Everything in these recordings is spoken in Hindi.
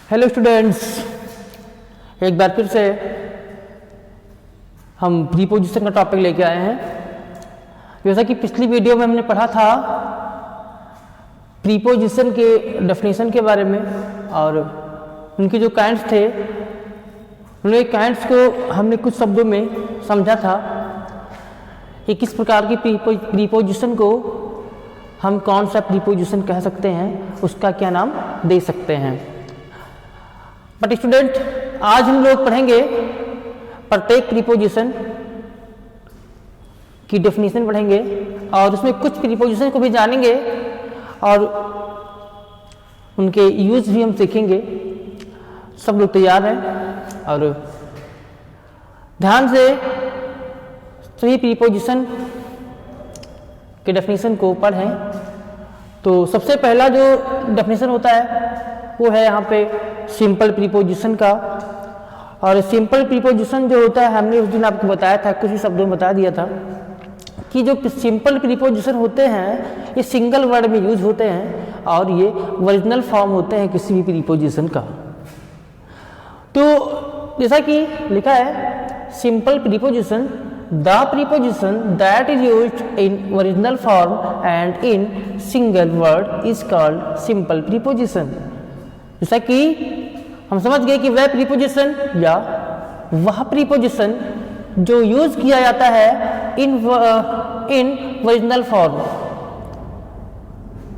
हेलो स्टूडेंट्स, एक बार फिर से हम प्रीपोजिशन का टॉपिक लेके आए हैं। जैसा कि पिछली वीडियो में हमने पढ़ा था प्रीपोजिशन के डेफिनेशन के बारे में और उनके जो काइंड्स थे, उन काइंड्स को हमने कुछ शब्दों में समझा था कि किस प्रकार की प्रीपोजिशन को हम कौन सा प्रीपोजिशन कह सकते हैं, उसका क्या नाम दे सकते हैं। बट स्टूडेंट, आज हम लोग पढ़ेंगे प्रत्येक प्रीपोजिशन की डेफिनेशन पढ़ेंगे और उसमें कुछ प्रीपोजिशन को भी जानेंगे और उनके यूज भी हम सीखेंगे। सब लोग तैयार हैं और ध्यान से सभी प्रीपोजिशन के डेफिनेशन को पढ़ें। तो सबसे पहला जो डेफिनेशन होता है वो है यहाँ पे सिंपल प्रीपोजिशन का। और सिंपल प्रीपोजिशन जो होता है, हमने उस दिन आपको बताया था, कुछ ही शब्दों में बता दिया था कि जो सिंपल प्रीपोजिशन होते हैं ये सिंगल वर्ड में यूज होते हैं और ये ओरिजिनल फॉर्म होते हैं किसी भी प्रीपोजिशन का। तो जैसा कि लिखा है, simple preposition the preposition that is used in original form and in single word is called simple preposition. जैसा कि हम समझ गए कि वह प्रीपोजिशन या वह प्रीपोजिशन जो यूज किया जाता है इन ओरिजिनल फॉर्म,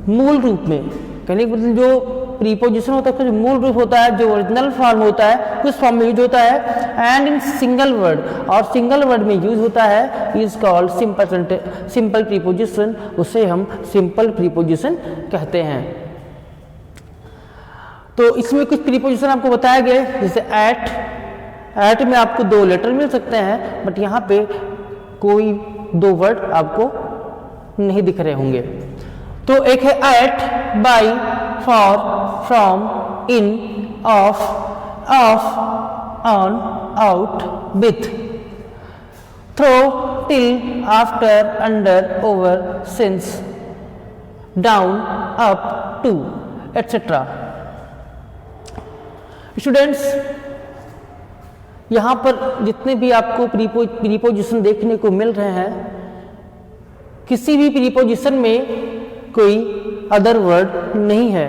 मूल रूप में। कहने का मतलब जो प्रीपोजिशन होता है उसका जो मूल रूप होता है, जो ओरिजिनल फॉर्म होता है, उस फॉर्म में यूज होता है। एंड इन सिंगल वर्ड, और सिंगल वर्ड में यूज होता है, इज कॉल्ड सिंपल प्रीपोजिशन। उसे हम सिंपल प्रीपोजिशन कहते हैं। तो इसमें कुछ प्रीपोजिशन आपको बताया गया, जैसे एट में आपको दो लेटर मिल सकते हैं, बट यहाँ पे कोई दो वर्ड आपको नहीं दिख रहे होंगे। तो एक है at, by, for, from, in, of, on, out, with, through, till, after, under, over, since, down, up, to, etcetera. Students, यहाँ पर जितने भी आपको प्रीपोजिशन देखने को मिल रहे हैं, किसी भी प्रीपोजिशन में कोई अदर वर्ड नहीं है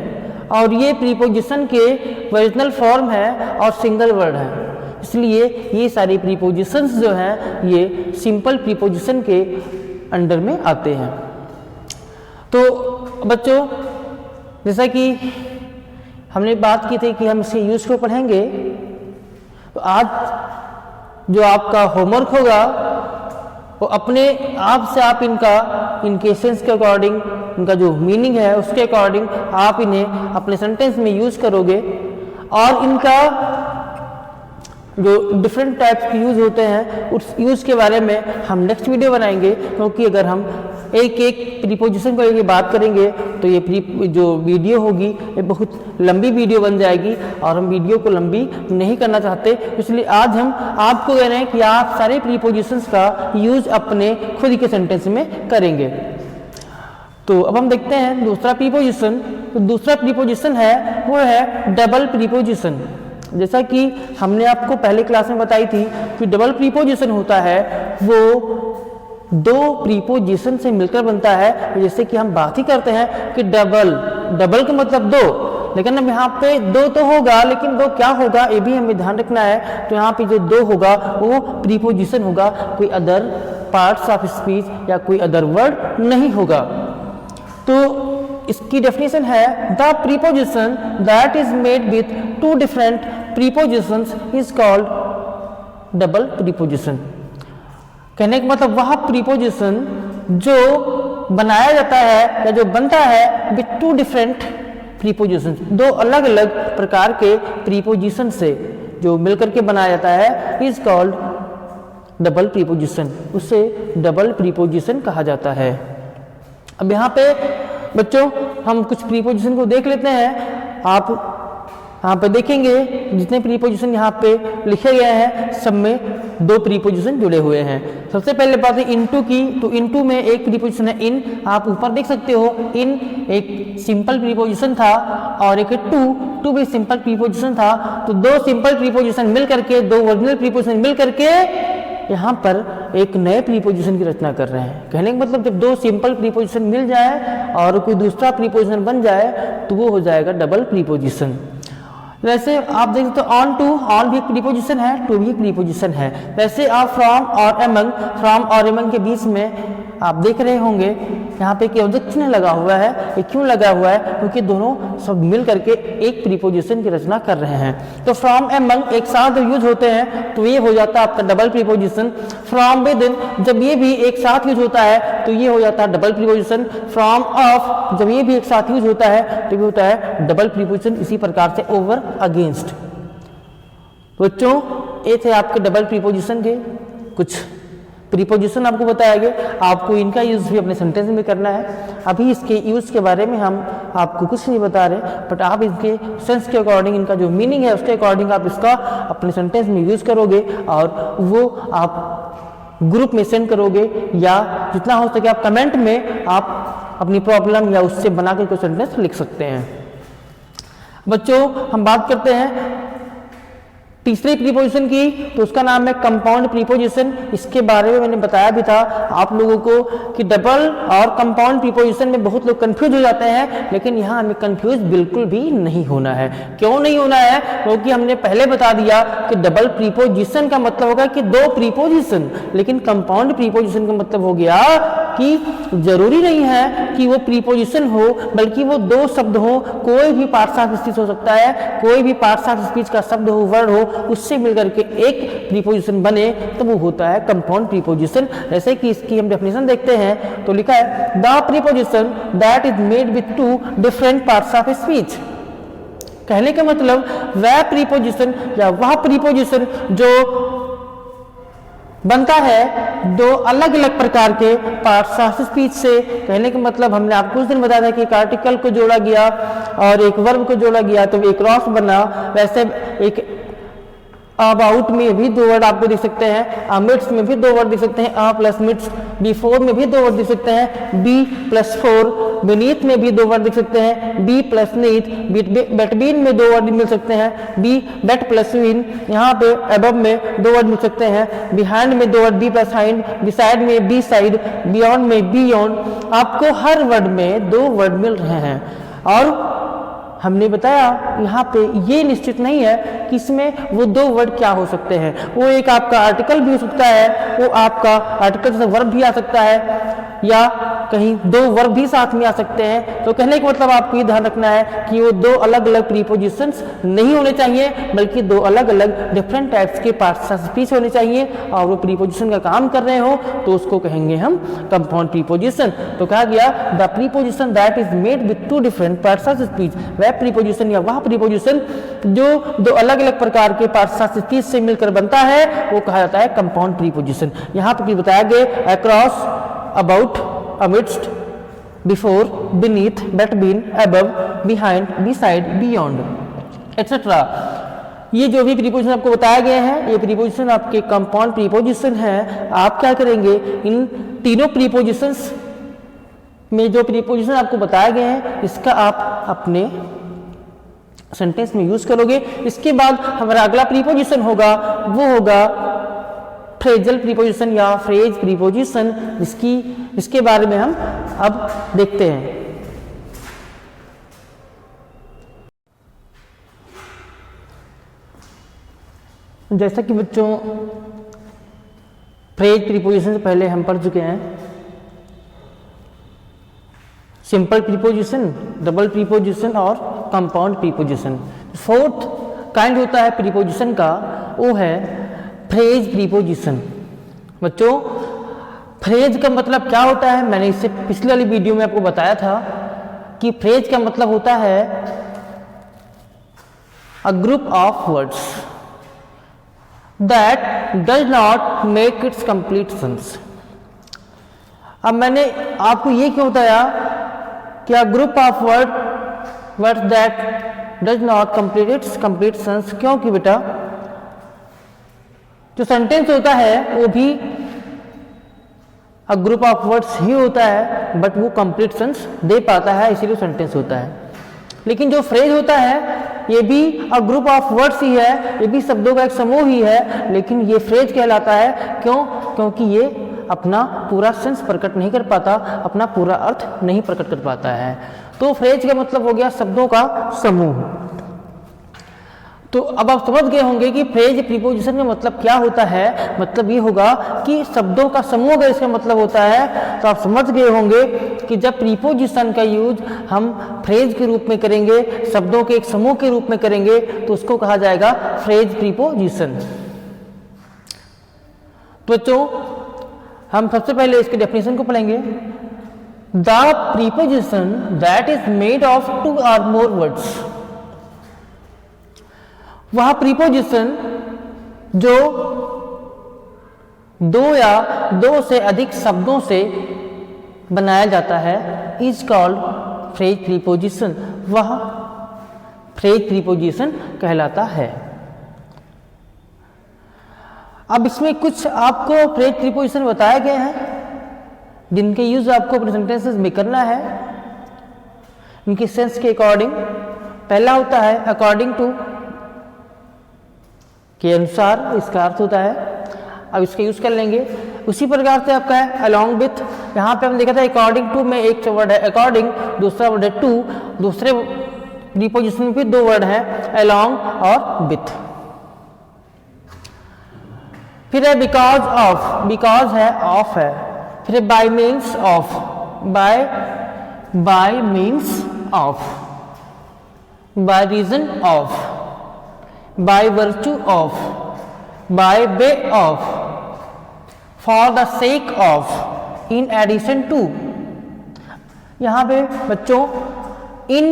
और ये प्रीपोजिशन के ओरिजिनल फॉर्म है और सिंगल वर्ड है। इसलिए ये सारी प्रीपोजिशंस जो हैं ये सिंपल प्रीपोजिशन के अंडर में आते हैं। तो बच्चों, जैसा कि हमने बात की थी कि हम इसके यूज को पढ़ेंगे, तो आज जो आपका होमवर्क होगा वो अपने आप से आप इनके सेंस के अकॉर्डिंग, इनका जो मीनिंग है उसके अकॉर्डिंग आप इन्हें अपने सेंटेंस में यूज करोगे। और इनका जो डिफरेंट टाइप्स के यूज होते हैं उस यूज के बारे में हम नेक्स्ट वीडियो बनाएंगे, क्योंकि अगर हम एक एक प्रीपोजिशन को लेकर बात करेंगे तो ये जो वीडियो होगी ये बहुत लंबी वीडियो बन जाएगी और हम वीडियो को लंबी नहीं करना चाहते। इसलिए आज हम आपको कह रहे हैं कि आप सारे प्रीपोजिशंस का यूज अपने खुद के सेंटेंस में करेंगे। तो अब हम देखते हैं दूसरा प्रीपोजिशन। तो दूसरा प्रीपोजिशन है वो है डबल प्रीपोजिशन। जैसा कि हमने आपको पहले क्लास में बताई थी कि डबल प्रीपोजिशन होता है वो दो प्रीपोजिशन से मिलकर बनता है। जैसे कि हम बात ही करते हैं कि डबल का मतलब दो, लेकिन अब यहाँ पे दो तो होगा, लेकिन दो क्या होगा ये भी हमें ध्यान रखना है। तो यहाँ पे जो दो होगा वो प्रीपोजिशन होगा, कोई अदर पार्ट्स ऑफ स्पीच या कोई अदर वर्ड नहीं होगा। तो इसकी डेफिनेशन है the preposition that is made with to different prepositions is called double preposition. कहने का मतलब वह प्रीपोजिशन जो बनाया जाता है या जो बनता है विथ टू डिफरेंट प्रीपोजिशन, दो अलग अलग प्रकार के प्रीपोजिशन से जो मिलकर के बनाया जाता है, इज कॉल्ड डबल प्रीपोजिशन। उसे डबल प्रीपोजिशन कहा जाता है। अब यहाँ पे बच्चों हम कुछ प्रीपोजिशन को देख लेते हैं। आप यहाँ पे देखेंगे जितने प्रीपोजिशन यहाँ पे लिखे गए हैं सब में दो प्रीपोजिशन जुड़े हुए हैं। सबसे पहले बात है इनटू की, तो इनटू में एक प्रीपोजिशन है इन, आप ऊपर देख सकते हो इन एक सिंपल प्रीपोजिशन था और एक टू भी सिंपल प्रीपोजिशन था। तो दो सिंपल प्रीपोजिशन मिल करके, दो ओरिजिनल प्रीपोजिशन मिल करके यहाँ पर एक नए प्रीपोजिशन की रचना कर रहे हैं। कहने का मतलब जब दो सिंपल प्रीपोजिशन मिल जाए और कोई दूसरा प्रीपोजिशन बन जाए तो वो हो जाएगा डबल प्रीपोजिशन। वैसे आप देख सकते हो ऑन टू, ऑन भी एक प्रीपोजिशन है, टू भी एक प्रीपोजिशन है। वैसे आप फ्रॉम और एमंग, फ्रॉम और एमंग के बीच में आप देख रहे होंगे यहाँ पे कि ऑब्जेक्शन लगा हुआ है। ये क्यों लगा हुआ है? क्योंकि दोनों सब मिल करके एक प्रीपोजिशन की रचना कर रहे हैं। तो फ्रॉम एमंग एक साथ यूज होते हैं तो ये हो जाता है आपका double preposition. From with in जब ये भी एक साथ यूज होता है तो ये हो जाता है डबल प्रीपोजिशन। फ्रॉम ऑफ जब ये भी एक साथ यूज होता है तो ये होता है डबल प्रीपोजिशन। इसी प्रकार से ओवर, अगेंस्ट। बच्चों ये थे आपके डबल प्रीपोजिशन के कुछ प्रीपोजिशन आपको बताया गया। आपको इनका यूज भी अपने सेंटेंस में करना है। अभी इसके यूज के बारे में हम आपको कुछ नहीं बता रहे, बट आप इसके सेंस के अकॉर्डिंग, इनका जो मीनिंग है उसके अकॉर्डिंग आप इसका अपने सेंटेंस में यूज करोगे और वो आप ग्रुप में सेंड करोगे या जितना हो सके आप कमेंट में आप अपनी प्रॉब्लम या उससे बनाकर कोई सेंटेंस लिख सकते हैं। बच्चों हम बात करते हैं तीसरे प्रीपोजिशन की, तो उसका नाम है कंपाउंड प्रीपोजिशन। इसके बारे में मैंने बताया भी था आप लोगों को कि डबल और कंपाउंड प्रीपोजिशन में बहुत लोग कंफ्यूज हो जाते हैं, लेकिन यहाँ हमें कंफ्यूज बिल्कुल भी नहीं होना है। क्यों नहीं होना है? क्योंकि हमने पहले बता दिया कि डबल प्रीपोजिशन का मतलब होगा कि दो प्रीपोजिशन, लेकिन कंपाउंड प्रीपोजिशन का मतलब हो गया कि जरूरी नहीं है कि वो प्रीपोजिशन हो, बल्कि वो दो शब्द हो। कोई भी पार्ट्स ऑफ स्पीच हो सकता है, कोई भी पार्ट्स ऑफ स्पीच का शब्द हो, वर्ड हो, उससे मिलकर के एक प्रीपोजिशन बने तो वो होता है कंपाउंड प्रीपोजिशन। जैसे कि इसकी हम डेफिनेशन देखते हैं तो लिखा है the preposition that is made with to different parts of speech. कहने का मतलब वह प्रीपोजिशन या वह प्रीपोजिशन जो बनता है दो अलग अलग प्रकार के पार्ट्स ऑफ स्पीच से। कहने का मतलब हमने आपको कुछ दिन बताया था कि एक आर्टिकल को जोड़ा गया और एक वर्ब को जोड़ा गया तो एक क्रॉस बना। वैसे एक अबाउट में भी दो वर्ड आपको दिख सकते हैं, अमिट्स में भी दो वर्ड दिख सकते हैं, अ प्लस मिट्स, बिफोर में भी दो वर्ड दिख सकते हैं, बी प्लस फोर, बीनीथ में भी दो वर्ड दिख सकते हैं, बी प्लस नीथ, बिटवीन में दो वर्ड मिल सकते हैं, बी बेट प्लस विन, यहाँ पे अबव में दो वर्ड मिल सकते हैं, बिहाइंड में दो word be plus hind, beside में बी साइड, बियॉन्ड में बियॉन्ड। आपको हर वर्ड में दो वर्ड मिल रहे हैं और हमने बताया यहाँ पे ये निश्चित नहीं है कि इसमें वो दो वर्ड क्या हो सकते हैं। वो एक आपका आर्टिकल भी हो सकता है, वो आपका आर्टिकल से वर्ब भी आ सकता है या कहीं दो वर्ब भी साथ में आ सकते हैं। तो कहने का मतलब आपको ये ध्यान रखना है कि वो दो अलग अलग प्रीपोजिशंस नहीं होने चाहिए, बल्कि दो अलग अलग डिफरेंट टाइप्स के पार्ट्स ऑफ स्पीच होने चाहिए और वो प्रीपोजिशन का काम कर रहे हो तो उसको कहेंगे हम कंपाउंड प्रीपोजिशन। तो कहा गया the preposition that is made with to different parts of speech, वह प्रीपोजिशन या वह प्रीपोजिशन जो दो अलग अलग प्रकार के पार्ट्स ऑफ स्पीच से मिलकर बनता है वो कहा जाता है कंपाउंड प्रीपोजिशन। यहाँ पर बताया गया across, about, amidst, before, beneath, between, above, behind, beside, beyond etcetera. ये जो भी प्रीपोजिशन आपको बताया गया है ये प्रीपोजिशन आपके कंपाउंड प्रीपोजिशन है। आप क्या करेंगे इन तीनों प्रीपोजिशंस में जो प्रीपोजिशन आपको बताए गए हैं इसका आप अपने सेंटेंस में यूज करोगे। इसके बाद हमारा अगला प्रीपोजिशन होगा वो होगा फ्रेजल प्रीपोजिशन या फ्रेज प्रीपोजिशन, इसके बारे में हम अब देखते हैं। जैसा कि बच्चों फ्रेज प्रीपोजिशन से पहले हम पढ़ चुके हैं, सिंपल प्रीपोजिशन, डबल प्रीपोजिशन और कंपाउंड प्रीपोजिशन। फोर्थ काइंड होता है प्रीपोजिशन का वो है फ्रेज प्रीपोजिशन। बच्चों फ्रेज का मतलब क्या होता है? मैंने इससे पिछले वाली वीडियो में आपको बताया था कि फ्रेज का मतलब होता है a group of words that does not make it's complete sense. अब मैंने आपको ये क्यों बताया कि a group of words that does not complete it's complete sense, क्योंकि बेटा जो सेंटेंस होता है वो भी ग्रुप ऑफ वर्ड्स ही होता है, बट वो कंप्लीट सेंस दे पाता है, इसीलिए सेंटेंस होता है। लेकिन जो फ्रेज होता है ये भी ग्रुप ऑफ वर्ड्स ही है, ये भी शब्दों का एक समूह ही है, लेकिन ये फ्रेज कहलाता है। क्यों? क्योंकि ये अपना पूरा सेंस प्रकट नहीं कर पाता, अपना पूरा अर्थ नहीं प्रकट कर पाता है। तो फ्रेज का मतलब हो गया शब्दों का समूह। तो अब आप समझ गए होंगे कि फ्रेज प्रीपोजिशन का मतलब क्या होता है। मतलब ये होगा कि शब्दों का समूह अगर इसका मतलब होता है, तो आप समझ गए होंगे कि जब प्रीपोजिशन का यूज हम फ्रेज के रूप में करेंगे, शब्दों के एक समूह के रूप में करेंगे, तो उसको कहा जाएगा फ्रेज प्रीपोजिशन। तो बच्चों हम सबसे पहले इसके डेफिनेशन को पढ़ेंगे। The preposition that is made of 2 or more words, वह प्रीपोजिशन जो 2 या 2 से अधिक शब्दों से बनाया जाता है, इज कॉल्ड फ्रेज प्रीपोजिशन, वह फ्रेज प्रीपोजिशन कहलाता है। अब इसमें कुछ आपको फ्रेज प्रीपोजिशन बताए गए हैं जिनके यूज आपको अपने सेंटेंसेस में करना है, इनके सेंस के अकॉर्डिंग। पहला होता है अकॉर्डिंग टू, के अनुसार इसका अर्थ होता है। अब इसका यूज कर लेंगे। उसी प्रकार से आपका है अलॉन्ग विथ, यहाँ पे हम देखा था अकॉर्डिंग टू में एक वर्ड है अकॉर्डिंग, दूसरा वर्ड है टू, दूसरे प्रीपोजिशन में भी 2 वर्ड है अलॉन्ग और विथ। फिर है बिकॉज ऑफ, बिकॉज है ऑफ है। फिर है by means of, by means of, by reason of, by virtue of, by way of, for the sake of, in addition to। यहाँ पे बच्चों in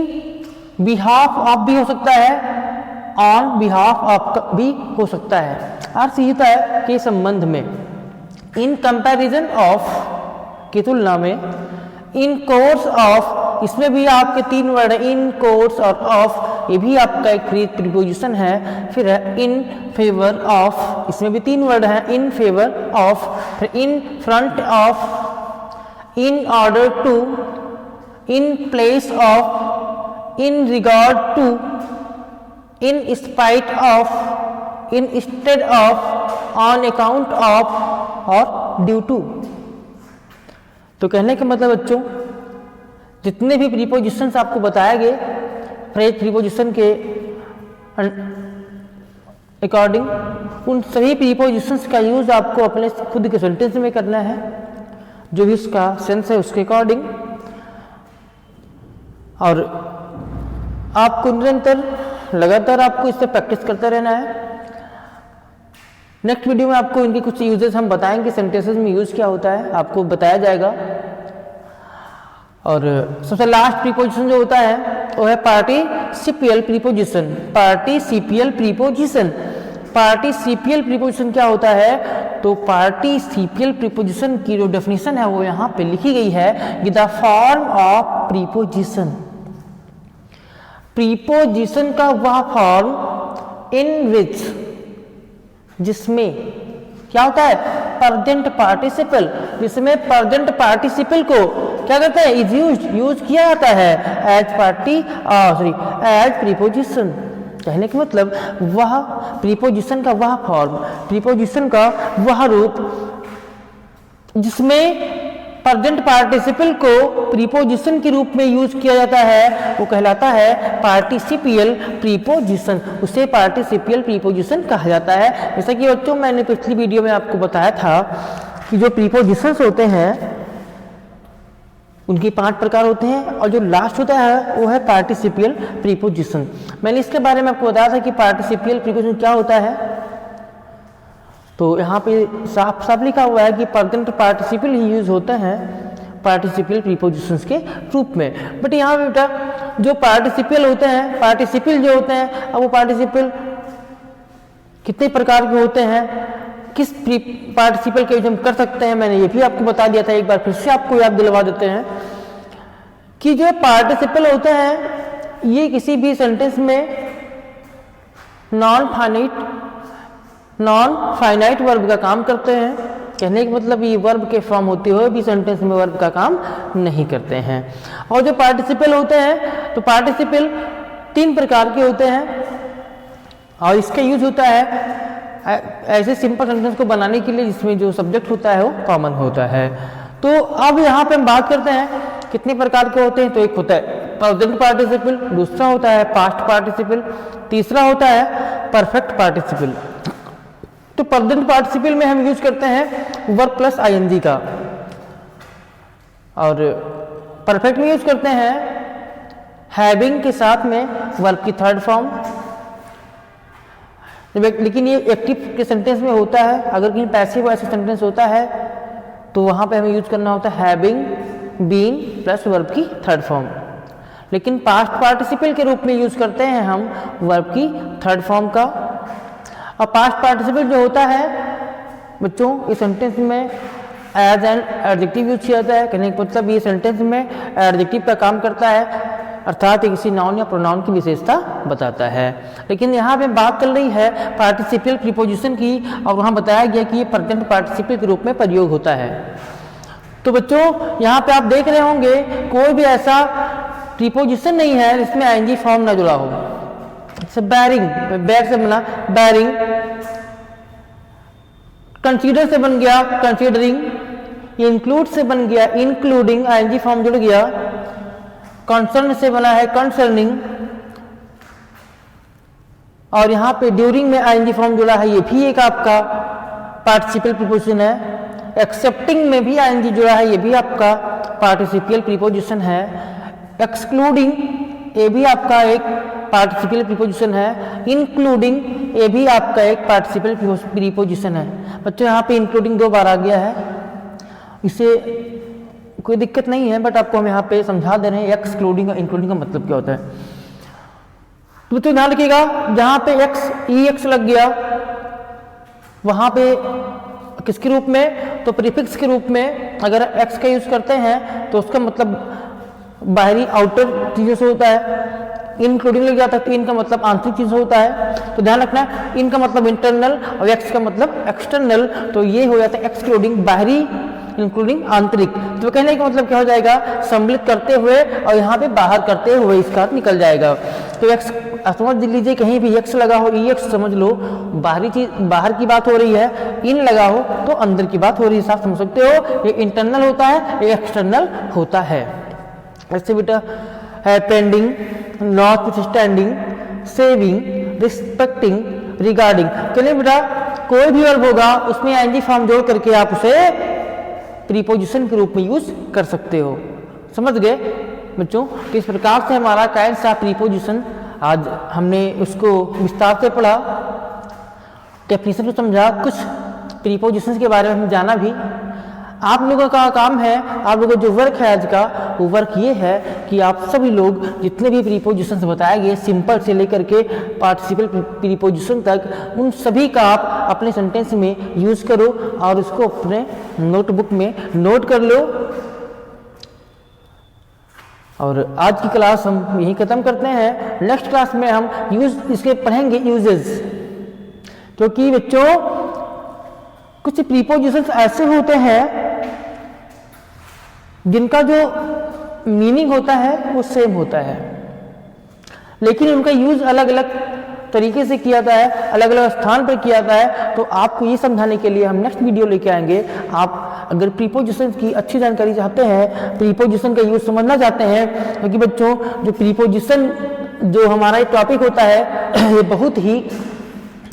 behalf of भी हो सकता है, on behalf of भी हो सकता है। अर्थ ये होता है कि संबंध में, in comparison of की तुलना में, in course of, इसमें भी आपके 3 वर्ड है इन, कोर्स और ऑफ, ये भी आपका एक फ्रेज प्रीपोजिशन है। फिर है इन फेवर ऑफ, इसमें भी 3 वर्ड है इन फेवर ऑफ, फिर in front of, in order to, in place of, in regard to, in spite of, instead of, on account of और ड्यू टू। तो कहने का मतलब बच्चों जितने भी प्रीपोजिशंस आपको बताए गए फ्रेज प्रीपोजिशन के अकॉर्डिंग, उन सभी प्रीपोजिशंस का यूज आपको अपने खुद के सेंटेंस में करना है, जो भी उसका सेंस है उसके अकॉर्डिंग। और आपको निरंतर लगातार आपको इससे प्रैक्टिस करते रहना है। नेक्स्ट वीडियो में आपको इनके कुछ यूजेस हम बताएंगे, सेंटेंसेस में यूज क्या होता है आपको बताया जाएगा। और सबसे लास्ट प्रीपोजिशन जो होता है वो है पार्टिसिपियल प्रीपोजिशन। पार्टिसिपियल प्रीपोजिशन, पार्टिसिपियल प्रीपोजिशन क्या होता है? तो पार्टिसिपियल प्रीपोजिशन की जो डेफिनेशन है वो यहाँ पे लिखी गई है कि the form of preposition, preposition का वह फॉर्म इन विच, जिसमें क्या होता है प्रेजेंट पार्टिसिपल, जिसमें प्रेजेंट पार्टिसिपल को क्या करते हैं इज यूज किया जाता है एज प्रीपोजिशन। कहने का मतलब वह प्रीपोजिशन का वह फॉर्म, प्रीपोजिशन का वह रूप जिसमें प्रेजेंट पार्टिसिपल को प्रीपोजिशन के रूप में यूज किया जाता है वो कहलाता है पार्टिसिपियल प्रीपोजिशन, उसे पार्टिसिपियल प्रीपोजिशन कहा जाता है। जैसा कि बच्चों मैंने पिछली वीडियो में आपको बताया था कि जो प्रीपोजिशंस होते हैं उनके 5 प्रकार होते हैं और जो लास्ट होता है वो है पार्टिसिपियल प्रीपोजिशन। मैंने इसके बारे में आपको बताया था कि पार्टिसिपियल प्रीपोजिशन क्या होता है, तो यहाँ पे साफ साफ लिखा हुआ है कि प्रेजेंट पार्टिसिपल ही यूज होते हैं पार्टिसिपियल प्रीपोजिशंस के रूप में। बट यहाँ पे बेटा जो पार्टिसिपल होते हैं, पार्टिसिपल जो होते हैं, अब वो पार्टिसिपल कितने प्रकार के होते हैं, किस पार्टिसिपल के यूज हम कर सकते हैं, मैंने ये भी आपको बता दिया था। एक बार फिर से आपको याद दिलवा देते हैं कि जो पार्टिसिपल होते हैं ये किसी भी सेंटेंस में नॉन फाइनाइट वर्ब का काम करते हैं। कहने का मतलब ये वर्ब के फॉर्म होते हुए भी सेंटेंस में वर्ब का काम नहीं करते हैं। और जो पार्टिसिपल होते हैं तो पार्टिसिपल 3 प्रकार के होते हैं और इसका यूज होता है ऐसे सिंपल सेंटेंस को बनाने के लिए जिसमें जो सब्जेक्ट होता है वो कॉमन होता है। तो अब यहाँ पे हम बात करते हैं कितने प्रकार के होते हैं। तो एक होता है प्रेजेंट पार्टिसिपल, दूसरा होता है पास्ट पार्टिसिपल, तीसरा होता है परफेक्ट पार्टिसिपल। तो प्रेजेंट पार्टिसिपल में हम यूज करते हैं वर्ब प्लस आईएनजी का और परफेक्ट में यूज करते हैं हैविंग के साथ में वर्ब की थर्ड फॉर्म। लेकिन ये एक्टिव के सेंटेंस में होता है। अगर कहीं पैसिव ऐसा सेंटेंस होता है तो वहां पे हमें यूज करना होता है हैविंग बीन प्लस वर्ब की थर्ड फॉर्म। लेकिन पास्ट पार्टिसिपल के रूप में यूज करते हैं हम वर्ब की थर्ड फॉर्म का। और पास्ट पार्टिसिपल जो होता है बच्चों इस सेंटेंस में एज एन एडजेक्टिव यूज किया जाता है। कहने का मतलब ये सेंटेंस में एडजेक्टिव का काम करता है, अर्थात ये किसी नाउन या प्रोनाउन की विशेषता बताता है। लेकिन यहाँ पे बात चल रही है पार्टिसिपल प्रीपोजिशन की और वहाँ बताया गया कि ये प्रेजेंट पार्टिसिपल के रूप में प्रयोग होता है। तो बच्चों यहाँ पे आप देख रहे होंगे कोई भी ऐसा प्रीपोजिशन नहीं है जिसमें आईएनजी फॉर्म ना जुड़ा हो। जैसे बैरिंग, बैर से बना बैरिंग, कंसीडर से बन गया कंसीडरिंग, इंक्लूड से बन गया इंक्लूडिंग, आईएनजी फॉर्म जुड़ गया। कंसर्न से बना है कंसर्निंग और यहाँ पे ड्यूरिंग में आईएनजी फॉर्म जुड़ा है, ये भी एक आपका पार्टिसिपल प्रीपोजिशन है। एक्सेप्टिंग में भी आईएनजी जुड़ा है, ये भी आपका पार्टिसिपल प्रीपोजिशन है। एक्सक्लूडिंग ये भी आपका एक पार्टिसिपल प्रीपोजिशन है। इंक्लूडिंग ये भी आपका एक पार्टिसिपल प्रीपोजिशन है। बच्चों यहाँ पे इंक्लूडिंग 2 बार आ गया है, इसे कोई दिक्कत नहीं है बट आपको हम यहाँ पे समझा दे रहे हैं एक्सक्लूडिंग और इंक्लूडिंग का मतलब क्या होता है। तो ध्यान रखिएगा जहाँ पे एक्स लग गया वहाँ पे किसके रूप में, तो प्रीफिक्स के रूप में अगर एक्स का यूज करते हैं तो उसका मतलब बाहरी आउटर चीजों से होता है। इंक्लूडिंग लग जाता है तो इनका मतलब आंतरिक चीज होता है। तो ध्यान रखना इनका मतलब इंटरनल और एक्स का मतलब एक्सटर्नल, तो ये हो जाता है एक्सक्लूडिंग बाहरी इंक्लूडिंग आंतरिक। तो कहने का मतलब क्या हो जाएगा, सम्मिलित करते हुए और यहाँ पे बाहर करते हुए इसका अर्थ निकल जाएगा। तो एक्स समझ लीजिए कहीं भी एक्स लगा हो ई एक्स समझ लो बाहरी चीज, बाहर की बात हो रही है, इन लगा हो तो अंदर की बात हो रही है। साफ समझ सकते हो ये इंटरनल होता है ये एक्सटर्नल होता है। ऐसे बेटा है pending, not standing, saving, respecting, regarding. चलिए बेटा कोई भी वर्ब होगा उसमें आईएनजी फॉर्म जोड़ करके आप उसे प्रीपोजिशन के रूप में यूज कर सकते हो। समझ गए बच्चों। तो इस प्रकार से हमारा कायन सा प्रीपोजिशन आज हमने उसको विस्तार से पढ़ा, डेफिनेशन को समझा, कुछ प्रीपोजिशन के बारे में हम जाना भी। आप लोगों का काम है, आप लोगों का जो वर्क है आज का वो वर्क ये है कि आप सभी लोग जितने भी प्रीपोजिशंस बताए गए सिंपल से लेकर के पार्टिसिपल प्रीपोजिशन तक उन सभी का आप अपने सेंटेंस में यूज करो और उसको अपने नोटबुक में नोट कर लो। और आज की क्लास हम यही खत्म करते हैं। नेक्स्ट क्लास में हम इसके पढ़ेंगे यूजेस, क्योंकि बच्चों कुछ प्रीपोजिशंस ऐसे होते हैं जिनका जो मीनिंग होता है वो सेम होता है लेकिन उनका यूज अलग अलग तरीके से किया जाता है, अलग अलग स्थान पर किया जाता है। तो आपको ये समझाने के लिए हम नेक्स्ट वीडियो लेके आएंगे। आप अगर प्रीपोजिशन की अच्छी जानकारी चाहते हैं, प्रीपोजिशन का यूज समझना चाहते हैं, क्योंकि बच्चों जो प्रीपोजिशन जो हमारा टॉपिक होता है ये बहुत ही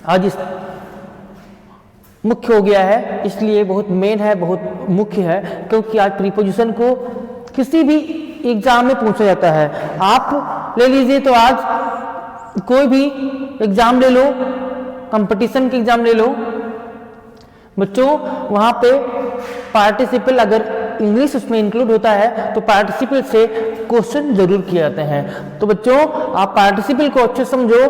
आज मुख्य हो गया है, इसलिए बहुत मेन है, बहुत मुख्य है, क्योंकि आज प्रीपोजिशन को किसी भी एग्जाम में पूछा जाता है। आप ले लीजिए तो आज कोई भी एग्जाम ले लो, कंपटीशन के एग्जाम ले लो बच्चों, वहां पे पार्टिसिपल अगर इंग्लिश उसमें इंक्लूड होता है तो पार्टिसिपल से क्वेश्चन जरूर किए जाते हैं। तो बच्चों आप पार्टिसिपल को अच्छे समझो,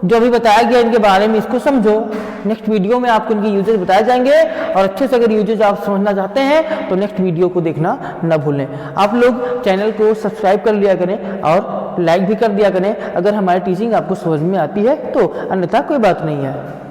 जो अभी बताया गया इनके बारे में इसको समझो। नेक्स्ट वीडियो में आपको इनके यूजेस बताए जाएंगे और अच्छे से अगर यूजेस आप समझना चाहते हैं तो नेक्स्ट वीडियो को देखना न भूलें। आप लोग चैनल को सब्सक्राइब कर लिया करें और लाइक भी कर दिया करें अगर हमारी टीचिंग आपको समझ में आती है तो, अन्यथा कोई बात नहीं है।